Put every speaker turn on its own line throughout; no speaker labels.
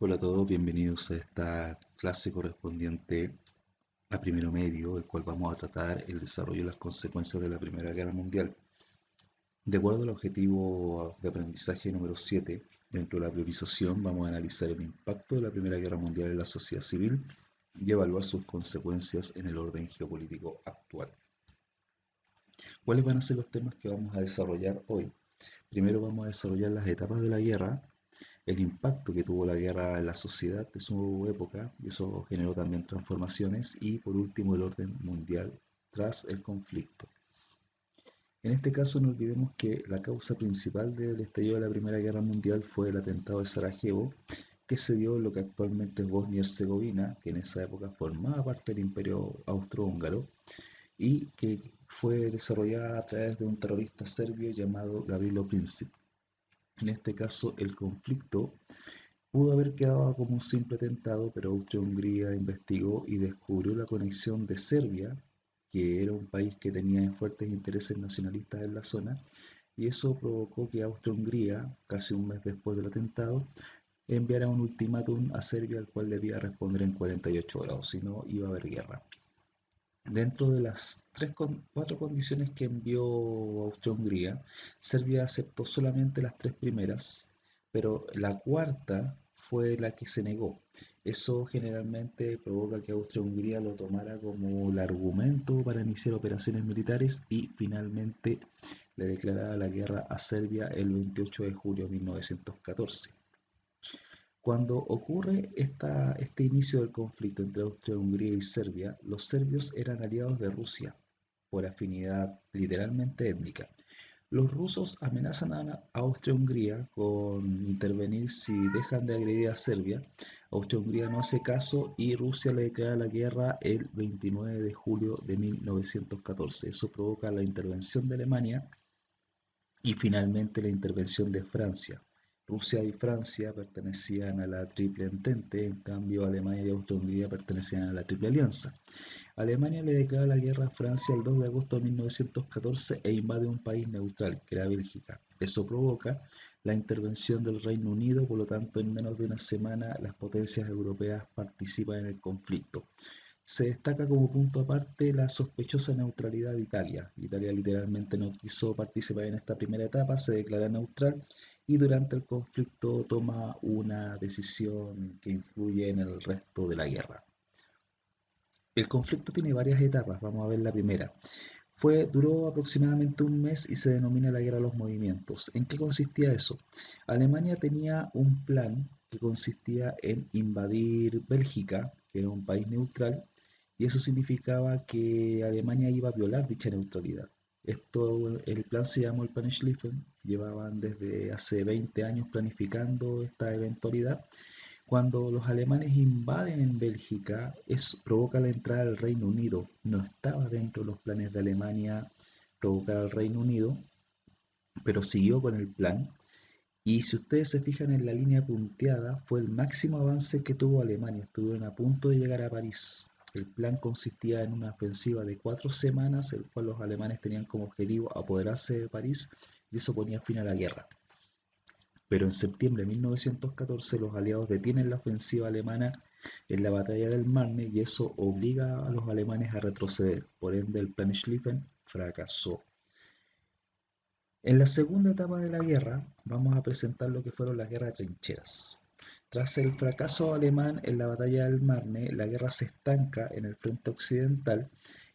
Hola a todos, bienvenidos a esta clase correspondiente a primero medio, el cual vamos a tratar el desarrollo y las consecuencias de la Primera Guerra Mundial. De acuerdo al objetivo de aprendizaje número 7, dentro de la priorización vamos a analizar el impacto de la Primera Guerra Mundial en la sociedad civil y evaluar sus consecuencias en el orden geopolítico actual. ¿Cuáles van a ser los temas que vamos a desarrollar hoy? Primero vamos a desarrollar las etapas de la guerra, el impacto que tuvo la guerra en la sociedad de su época, y eso generó también transformaciones, y por último el orden mundial tras el conflicto. En este caso no olvidemos que la causa principal del estallido de la Primera Guerra Mundial fue el atentado de Sarajevo, que se dio en lo que actualmente es Bosnia y Herzegovina, que en esa época formaba parte del Imperio Austrohúngaro, y que fue desarrollada a través de un terrorista serbio llamado Gavrilo Princip. En este caso, el conflicto pudo haber quedado como un simple atentado, pero Austria-Hungría investigó y descubrió la conexión de Serbia, que era un país que tenía fuertes intereses nacionalistas en la zona, y eso provocó que Austria-Hungría, casi un mes después del atentado, enviara un ultimátum a Serbia, al cual debía responder en 48 horas, o si no iba a haber guerra. Dentro de las cuatro condiciones que envió Austria-Hungría, Serbia aceptó solamente las tres primeras, pero la cuarta fue la que se negó. Eso generalmente provoca que Austria-Hungría lo tomara como el argumento para iniciar operaciones militares y finalmente le declarara la guerra a Serbia el 28 de julio de 1914. Cuando ocurre este inicio del conflicto entre Austria-Hungría y Serbia, los serbios eran aliados de Rusia por afinidad literalmente étnica. Los rusos amenazan a Austria-Hungría con intervenir si dejan de agredir a Serbia. Austria-Hungría no hace caso y Rusia le declara la guerra el 29 de julio de 1914. Eso provoca la intervención de Alemania y finalmente la intervención de Francia. Rusia y Francia pertenecían a la Triple Entente, en cambio Alemania y Austria-Hungría pertenecían a la Triple Alianza. Alemania le declara la guerra a Francia el 2 de agosto de 1914 e invade un país neutral, que era Bélgica. Eso provoca la intervención del Reino Unido, por lo tanto en menos de una semana las potencias europeas participan en el conflicto. Se destaca como punto aparte la sospechosa neutralidad de Italia. Italia literalmente no quiso participar en esta primera etapa, se declara neutral y durante el conflicto toma una decisión que influye en el resto de la guerra. El conflicto tiene varias etapas, vamos a ver la primera. Duró aproximadamente un mes y se denomina la guerra de los movimientos. ¿En qué consistía eso? Alemania tenía un plan que consistía en invadir Bélgica, que era un país neutral, y eso significaba que Alemania iba a violar dicha neutralidad. El plan se llamó el Plan Schlieffen, llevaban desde hace 20 años planificando esta eventualidad. Cuando los alemanes invaden en Bélgica, eso provoca la entrada del Reino Unido. No estaba dentro de los planes de Alemania provocar al Reino Unido, pero siguió con el plan. Y si ustedes se fijan en la línea punteada, fue el máximo avance que tuvo Alemania. Estuvieron a punto de llegar a París. El plan consistía en una ofensiva de 4 semanas, el cual los alemanes tenían como objetivo apoderarse de París, y eso ponía fin a la guerra. Pero en septiembre de 1914 los aliados detienen la ofensiva alemana en la batalla del Marne y eso obliga a los alemanes a retroceder. Por ende, el Plan Schlieffen fracasó. En la segunda etapa de la guerra vamos a presentar lo que fueron las guerras de trincheras. Tras el fracaso alemán en la batalla del Marne, la guerra se estanca en el frente occidental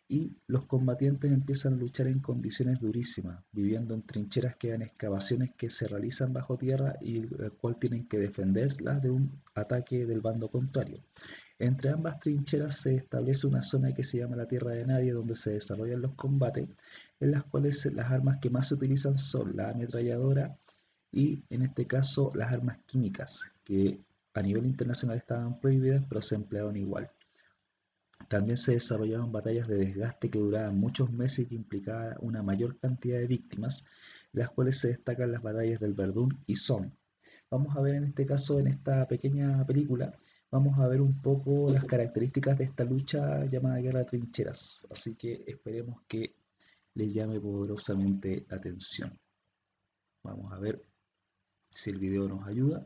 y los combatientes empiezan a luchar en condiciones durísimas, viviendo en trincheras que eran excavaciones que se realizan bajo tierra y el cual tienen que defenderlas de un ataque del bando contrario. Entre ambas trincheras se establece una zona que se llama la Tierra de Nadie, donde se desarrollan los combates, en las cuales las armas que más se utilizan son la ametralladora y, en este caso, las armas químicas, que a nivel internacional estaban prohibidas, pero se empleaban igual. También se desarrollaron batallas de desgaste que duraban muchos meses y que implicaban una mayor cantidad de víctimas, las cuales se destacan las batallas del Verdún y Somme. Vamos a ver en este caso, en esta pequeña película, vamos a ver un poco las características de esta lucha llamada guerra de trincheras. Así que esperemos que les llame poderosamente la atención. Vamos a ver si el video nos ayuda.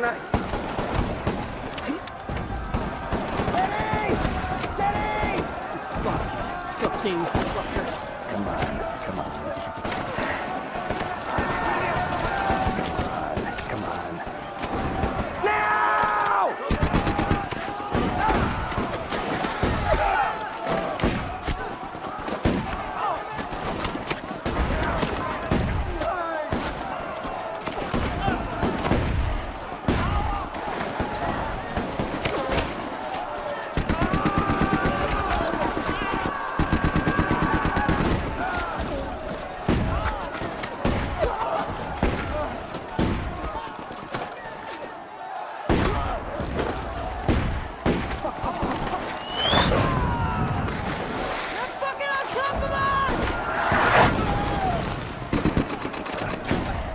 nice. Fucking fucker.
Come on, come on. Come on.
Now!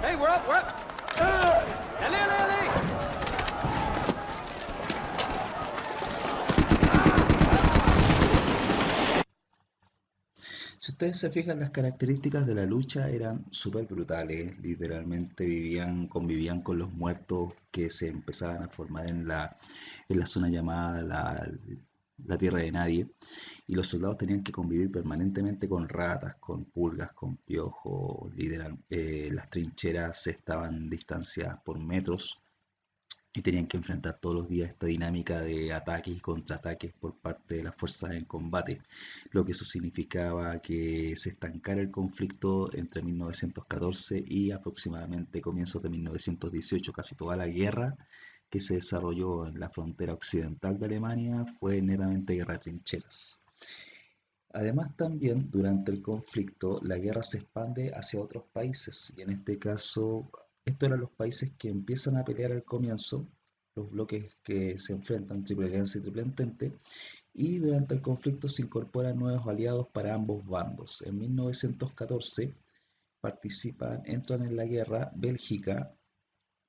Hey, we're up, we're up. Ellie, Ellie, Ellie.
Si ustedes se fijan, las características de la lucha eran súper brutales. Literalmente convivían con los muertos que se empezaban a formar en la zona llamada la Tierra de Nadie. Y los soldados tenían que convivir permanentemente con ratas, con pulgas, con piojos. Las trincheras estaban distanciadas por metros y tenían que enfrentar todos los días esta dinámica de ataques y contraataques por parte de las fuerzas en combate, lo que eso significaba que se estancara el conflicto entre 1914 y aproximadamente comienzos de 1918. Casi toda la guerra que se desarrolló en la frontera occidental de Alemania fue netamente guerra de trincheras. Además, también durante el conflicto la guerra se expande hacia otros países y en este caso estos eran los países que empiezan a pelear al comienzo, los bloques que se enfrentan, Triple Alianza y Triple Entente, y durante el conflicto se incorporan nuevos aliados para ambos bandos. En 1914 entran en la guerra Bélgica,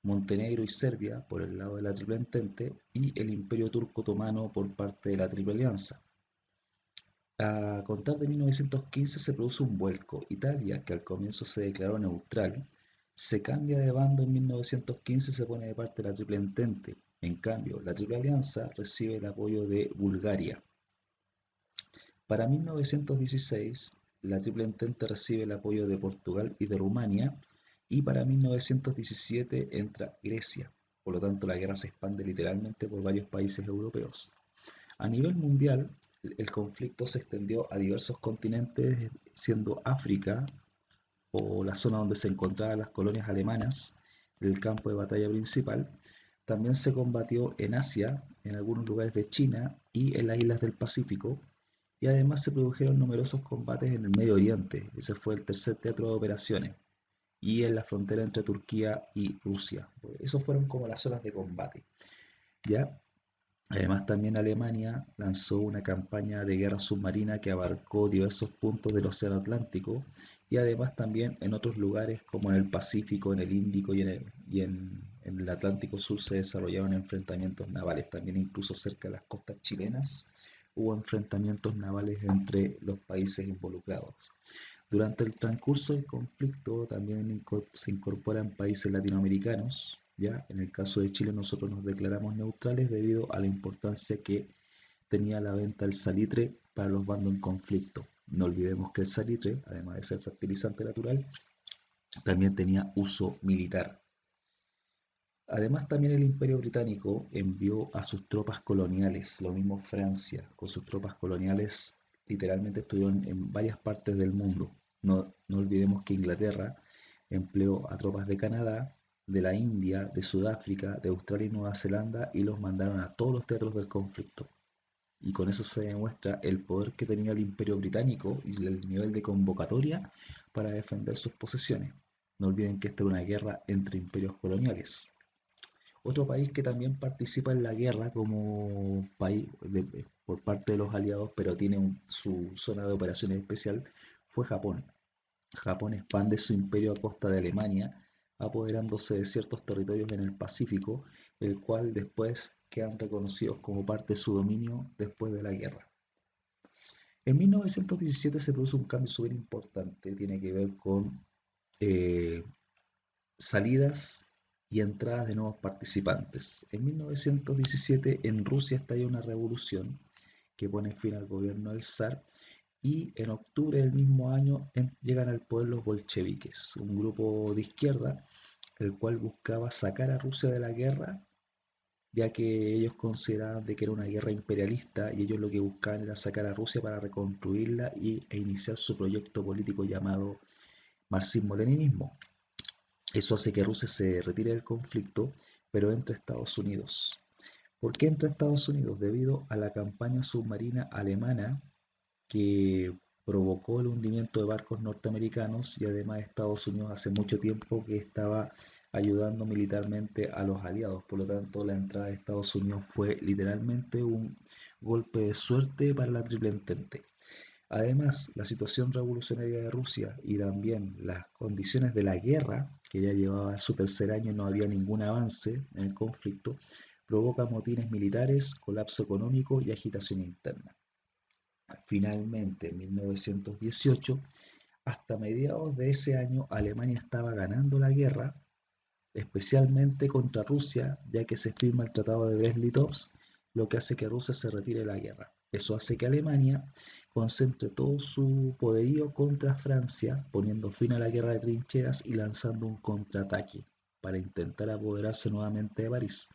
Montenegro y Serbia por el lado de la Triple Entente y el Imperio Turco Otomano por parte de la Triple Alianza. A contar de 1915 se produce un vuelco. Italia, que al comienzo se declaró neutral, se cambia de bando en 1915 y se pone de parte de la Triple Entente. En cambio, la Triple Alianza recibe el apoyo de Bulgaria. Para 1916, la Triple Entente recibe el apoyo de Portugal y de Rumania, y para 1917 entra Grecia. Por lo tanto, la guerra se expande literalmente por varios países europeos. A nivel mundial, el conflicto se extendió a diversos continentes, siendo África, o la zona donde se encontraban las colonias alemanas, el campo de batalla principal. También se combatió en Asia, en algunos lugares de China y en las islas del Pacífico, y además se produjeron numerosos combates en el Medio Oriente. Ese fue el tercer teatro de operaciones, y en la frontera entre Turquía y Rusia. Esos fueron como las zonas de combate, ¿ya? Además, también Alemania lanzó una campaña de guerra submarina que abarcó diversos puntos del Océano Atlántico, y además también en otros lugares como en el Pacífico, en el Índico y en el Atlántico Sur se desarrollaron enfrentamientos navales. También incluso cerca de las costas chilenas hubo enfrentamientos navales entre los países involucrados. Durante el transcurso del conflicto también se incorporan países latinoamericanos. ¿Ya? En el caso de Chile nosotros nos declaramos neutrales debido a la importancia que tenía la venta del salitre para los bandos en conflicto. No olvidemos que el salitre, además de ser fertilizante natural, también tenía uso militar. Además, también el Imperio Británico envió a sus tropas coloniales, lo mismo Francia, con sus tropas coloniales literalmente estuvieron en varias partes del mundo. No olvidemos que Inglaterra empleó a tropas de Canadá, de la India, de Sudáfrica, de Australia y Nueva Zelanda, y los mandaron a todos los teatros del conflicto. Y con eso se demuestra el poder que tenía el Imperio Británico y el nivel de convocatoria para defender sus posesiones. No olviden que esta era una guerra entre imperios coloniales. Otro país que también participa en la guerra como país por parte de los aliados, pero tiene su zona de operaciones especial, fue Japón. Japón expande su imperio a costa de Alemania, apoderándose de ciertos territorios en el Pacífico, el cual después quedan reconocidos como parte de su dominio después de la guerra. En 1917 se produce un cambio súper importante, tiene que ver con salidas y entradas de nuevos participantes. En 1917 en Rusia estalla una revolución que pone fin al gobierno del zar y en octubre del mismo año llegan al poder los bolcheviques, un grupo de izquierda el cual buscaba sacar a Rusia de la guerra, ya que ellos consideraban de que era una guerra imperialista y ellos lo que buscaban era sacar a Rusia para reconstruirla e iniciar su proyecto político llamado marxismo-leninismo. Eso hace que Rusia se retire del conflicto, pero entra a Estados Unidos. ¿Por qué entra a Estados Unidos? Debido a la campaña submarina alemana que provocó el hundimiento de barcos norteamericanos y además Estados Unidos hace mucho tiempo que estaba ayudando militarmente a los aliados. Por lo tanto, la entrada de Estados Unidos fue literalmente un golpe de suerte para la Triple Entente. Además, la situación revolucionaria de Rusia y también las condiciones de la guerra, que ya llevaba su tercer año y no había ningún avance en el conflicto, provoca motines militares, colapso económico y agitación interna. Finalmente, en 1918, hasta mediados de ese año, Alemania estaba ganando la guerra, especialmente contra Rusia, ya que se firma el Tratado de Brest-Litovsk, lo que hace que Rusia se retire de la guerra. Eso hace que Alemania concentre todo su poderío contra Francia, poniendo fin a la guerra de trincheras y lanzando un contraataque para intentar apoderarse nuevamente de París.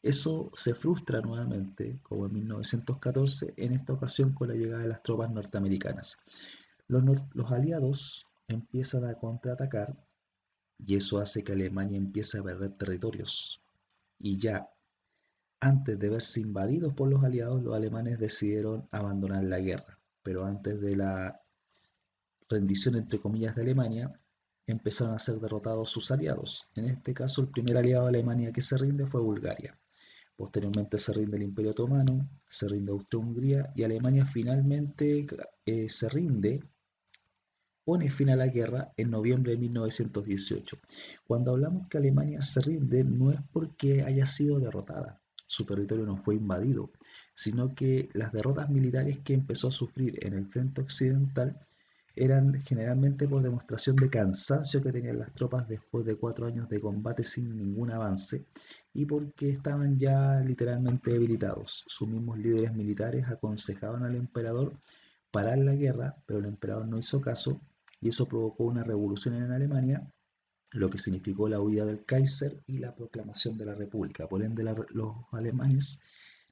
Eso se frustra nuevamente, como en 1914, en esta ocasión con la llegada de las tropas norteamericanas. Los aliados empiezan a contraatacar y eso hace que Alemania empiece a perder territorios. Y ya antes de verse invadidos por los aliados, los alemanes decidieron abandonar la guerra. Pero antes de la rendición, entre comillas, de Alemania, empezaron a ser derrotados sus aliados. En este caso, el primer aliado de Alemania que se rinde fue Bulgaria. Posteriormente se rinde el Imperio Otomano, se rinde Austria-Hungría y Alemania finalmente se rinde, pone fin a la guerra en noviembre de 1918. Cuando hablamos que Alemania se rinde, no es porque haya sido derrotada, su territorio no fue invadido, sino que las derrotas militares que empezó a sufrir en el frente occidental eran generalmente por demostración de cansancio que tenían las tropas después de 4 años de combate sin ningún avance y porque estaban ya literalmente debilitados. Sus mismos líderes militares aconsejaban al emperador parar la guerra, pero el emperador no hizo caso y eso provocó una revolución en Alemania, lo que significó la huida del Kaiser y la proclamación de la República. Por ende, los alemanes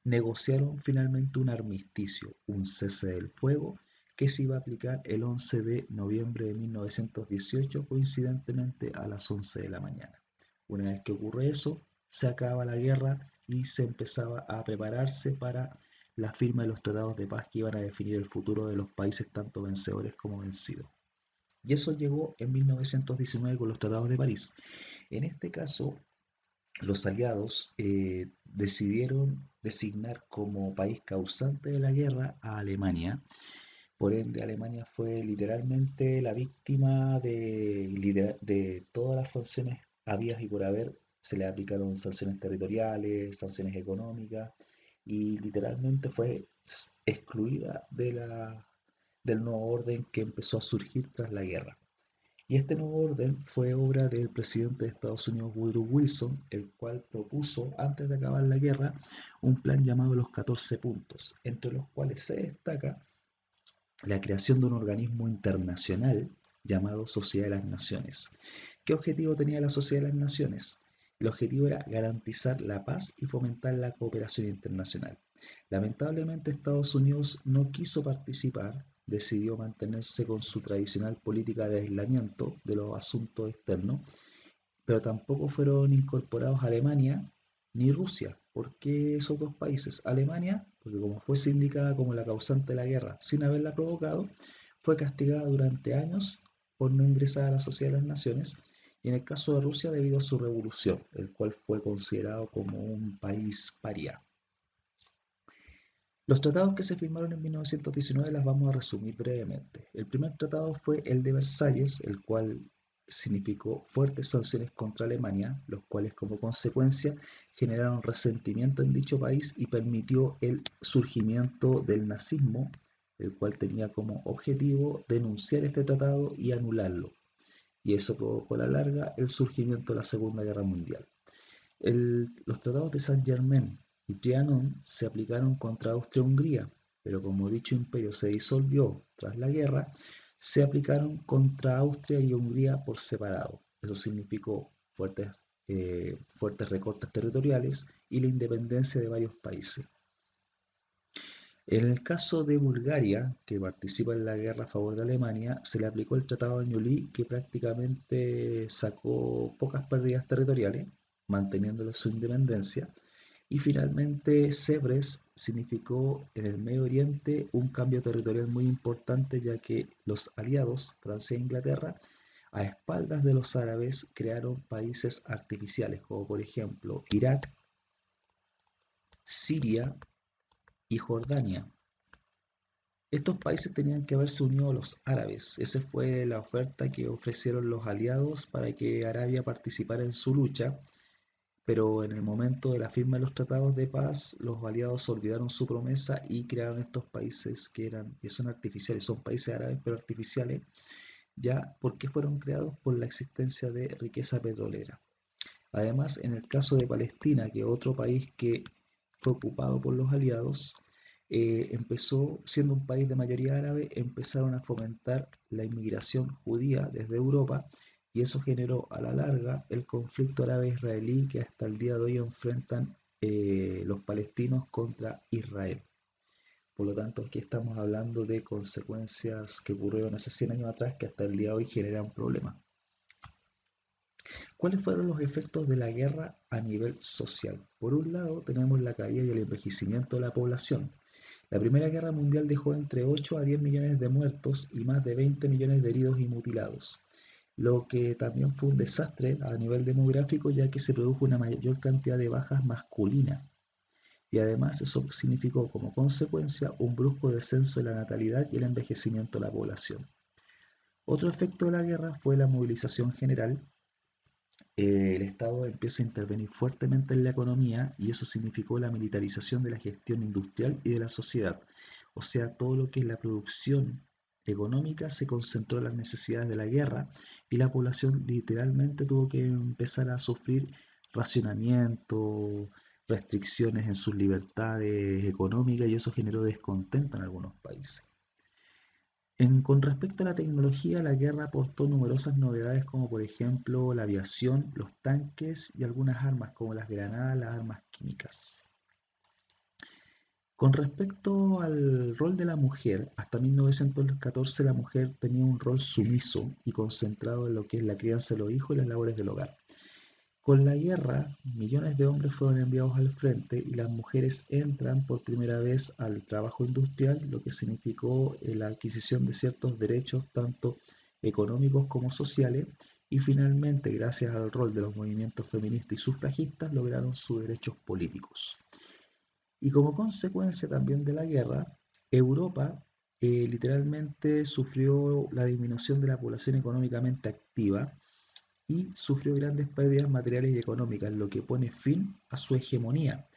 negociaron finalmente un armisticio, un cese del fuego, que se iba a aplicar el 11 de noviembre de 1918, coincidentemente a las 11 de la mañana. Una vez que ocurre eso, se acaba la guerra y se empezaba a prepararse para la firma de los tratados de paz que iban a definir el futuro de los países tanto vencedores como vencidos. Y eso llegó en 1919 con los tratados de París. En este caso, los aliados decidieron designar como país causante de la guerra a Alemania. Por ende, Alemania fue literalmente la víctima de todas las sanciones habidas y por haber. Se le aplicaron sanciones territoriales, sanciones económicas y literalmente fue excluida del nuevo orden que empezó a surgir tras la guerra. Y este nuevo orden fue obra del presidente de Estados Unidos, Woodrow Wilson, el cual propuso, antes de acabar la guerra, un plan llamado los 14 puntos, entre los cuales se destaca la creación de un organismo internacional llamado Sociedad de las Naciones. ¿Qué objetivo tenía la Sociedad de las Naciones? El objetivo era garantizar la paz y fomentar la cooperación internacional. Lamentablemente Estados Unidos no quiso participar, decidió mantenerse con su tradicional política de aislamiento de los asuntos externos, pero tampoco fueron incorporados Alemania ni Rusia. ¿Por qué esos dos países? Alemania, porque como fue sindicada como la causante de la guerra sin haberla provocado, fue castigada durante años por no ingresar a la Sociedad de las Naciones, y en el caso de Rusia debido a su revolución, el cual fue considerado como un país paria. Los tratados que se firmaron en 1919 las vamos a resumir brevemente. El primer tratado fue el de Versalles, el cual significó fuertes sanciones contra Alemania, los cuales como consecuencia generaron resentimiento en dicho país y permitió el surgimiento del nazismo, el cual tenía como objetivo denunciar este tratado y anularlo. Y eso provocó a la larga el surgimiento de la Segunda Guerra Mundial. Los tratados de Saint-Germain y Trianon se aplicaron contra Austria-Hungría, pero como dicho imperio se disolvió tras la guerra, se aplicaron contra Austria y Hungría por separado. Eso significó fuertes recortes territoriales y la independencia de varios países. En el caso de Bulgaria, que participa en la guerra a favor de Alemania, se le aplicó el Tratado de Ñuble, que prácticamente sacó pocas pérdidas territoriales, manteniéndole su independencia, y finalmente Sèvres significó en el Medio Oriente un cambio territorial muy importante, ya que los aliados, Francia e Inglaterra, a espaldas de los árabes, crearon países artificiales, como por ejemplo Irak, Siria y Jordania. Estos países tenían que haberse unido a los árabes. Esa fue la oferta que ofrecieron los aliados para que Arabia participara en su lucha, pero en el momento de la firma de los tratados de paz, los aliados olvidaron su promesa y crearon estos países que son artificiales, son países árabes pero artificiales, ya porque fueron creados por la existencia de riqueza petrolera. Además, en el caso de Palestina, que es otro país que fue ocupado por los aliados, empezó, siendo un país de mayoría árabe, empezaron a fomentar la inmigración judía desde Europa y eso generó a la larga el conflicto árabe-israelí que hasta el día de hoy enfrentan los palestinos contra Israel. Por lo tanto, aquí estamos hablando de consecuencias que ocurrieron hace 100 años atrás que hasta el día de hoy generan problemas. ¿Cuáles fueron los efectos de la guerra a nivel social? Por un lado, tenemos la caída y el envejecimiento de la población. La Primera Guerra Mundial dejó entre 8 a 10 millones de muertos y más de 20 millones de heridos y mutilados, lo que también fue un desastre a nivel demográfico, ya que se produjo una mayor cantidad de bajas masculinas. Y además eso significó como consecuencia un brusco descenso de la natalidad y el envejecimiento de la población. Otro efecto de la guerra fue la movilización general. El Estado empieza a intervenir fuertemente en la economía y eso significó la militarización de la gestión industrial y de la sociedad. O sea, todo lo que es la producción económica se concentró en las necesidades de la guerra y la población literalmente tuvo que empezar a sufrir racionamiento, restricciones en sus libertades económicas y eso generó descontento en algunos países. Con respecto a la tecnología, la guerra aportó numerosas novedades como por ejemplo la aviación, los tanques y algunas armas como las granadas, las armas químicas. Con respecto al rol de la mujer, hasta 1914 la mujer tenía un rol sumiso y concentrado en lo que es la crianza de los hijos y las labores del hogar. Con la guerra, millones de hombres fueron enviados al frente y las mujeres entran por primera vez al trabajo industrial, lo que significó la adquisición de ciertos derechos tanto económicos como sociales y finalmente, gracias al rol de los movimientos feministas y sufragistas, lograron sus derechos políticos. Y como consecuencia también de la guerra, Europa literalmente sufrió la disminución de la población económicamente activa y sufrió grandes pérdidas materiales y económicas, lo que pone fin a su hegemonía.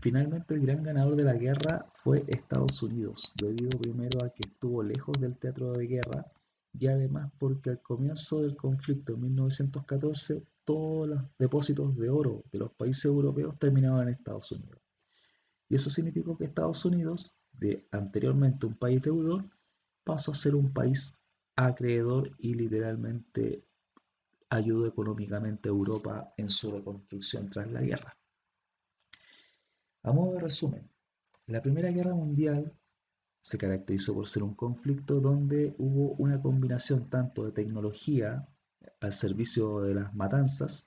Finalmente, el gran ganador de la guerra fue Estados Unidos, debido primero a que estuvo lejos del teatro de guerra y además porque al comienzo del conflicto en 1914 todos los depósitos de oro de los países europeos terminaban en Estados Unidos. Y eso significó que Estados Unidos, de anteriormente un país deudor, pasó a ser un país acreedor y literalmente ayudó económicamente a Europa en su reconstrucción tras la guerra. A modo de resumen, la Primera Guerra Mundial se caracterizó por ser un conflicto donde hubo una combinación tanto de tecnología al servicio de las matanzas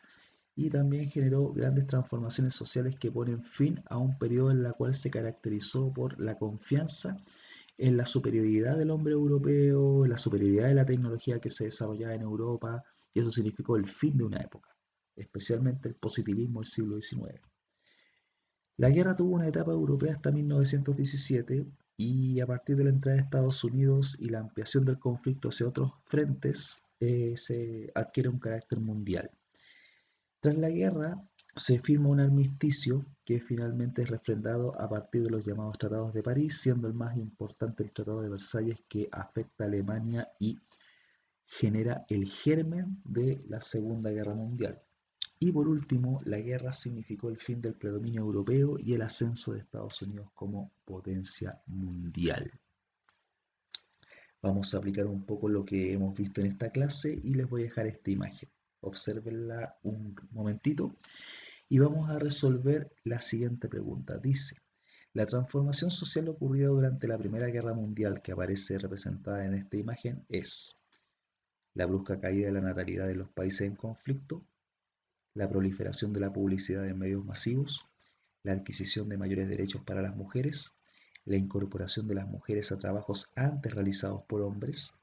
y también generó grandes transformaciones sociales que ponen fin a un periodo en el cual se caracterizó por la confianza en la superioridad del hombre europeo, en la superioridad de la tecnología que se desarrollaba en Europa, y eso significó el fin de una época, especialmente el positivismo del siglo XIX. La guerra tuvo una etapa europea hasta 1917 y a partir de la entrada de Estados Unidos y la ampliación del conflicto hacia otros frentes, se adquiere un carácter mundial. Tras la guerra se firma un armisticio que finalmente es refrendado a partir de los llamados Tratados de París, siendo el más importante el Tratado de Versalles que afecta a Alemania y genera el germen de la Segunda Guerra Mundial. Y por último, la guerra significó el fin del predominio europeo y el ascenso de Estados Unidos como potencia mundial. Vamos a aplicar un poco lo que hemos visto en esta clase y les voy a dejar esta imagen. Obsérvenla un momentito y vamos a resolver la siguiente pregunta. Dice, la transformación social ocurrida durante la Primera Guerra Mundial que aparece representada en esta imagen es la brusca caída de la natalidad de los países en conflicto, la proliferación de la publicidad en medios masivos, la adquisición de mayores derechos para las mujeres, la incorporación de las mujeres a trabajos antes realizados por hombres,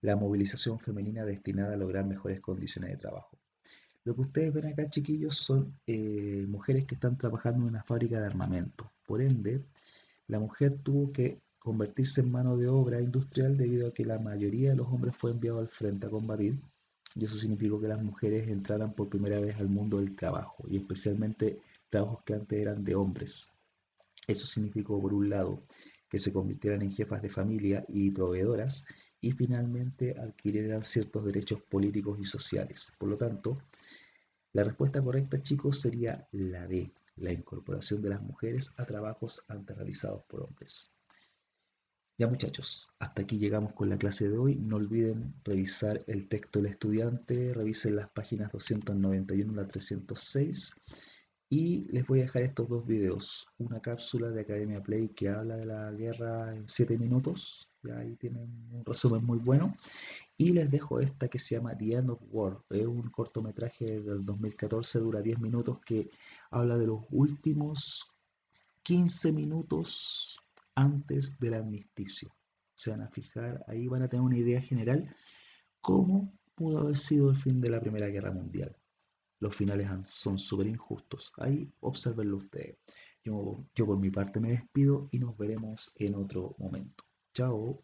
la movilización femenina destinada a lograr mejores condiciones de trabajo. Lo que ustedes ven acá, chiquillos, son mujeres que están trabajando en una fábrica de armamento. Por ende, la mujer tuvo que convertirse en mano de obra industrial debido a que la mayoría de los hombres fue enviado al frente a combatir, y eso significó que las mujeres entraran por primera vez al mundo del trabajo, y especialmente trabajos que antes eran de hombres. Eso significó, por un lado, que se convirtieran en jefas de familia y proveedoras, y finalmente adquirieran ciertos derechos políticos y sociales. Por lo tanto, la respuesta correcta, chicos, sería la D, la incorporación de las mujeres a trabajos antes realizados por hombres. Ya muchachos, hasta aquí llegamos con la clase de hoy. No olviden revisar el texto del estudiante, revisen las páginas 291 a la 306 y les voy a dejar estos dos videos. Una cápsula de Academia Play que habla de la guerra en 7 minutos, ya ahí tienen un resumen muy bueno. Y les dejo esta que se llama The End of War, es un cortometraje del 2014, dura 10 minutos, que habla de los últimos 15 minutos antes del armisticio. Se van a fijar, ahí van a tener una idea general cómo pudo haber sido el fin de la Primera Guerra Mundial. Los finales son súper injustos, ahí observenlo ustedes. Yo por mi parte me despido y nos veremos en otro momento. Chao.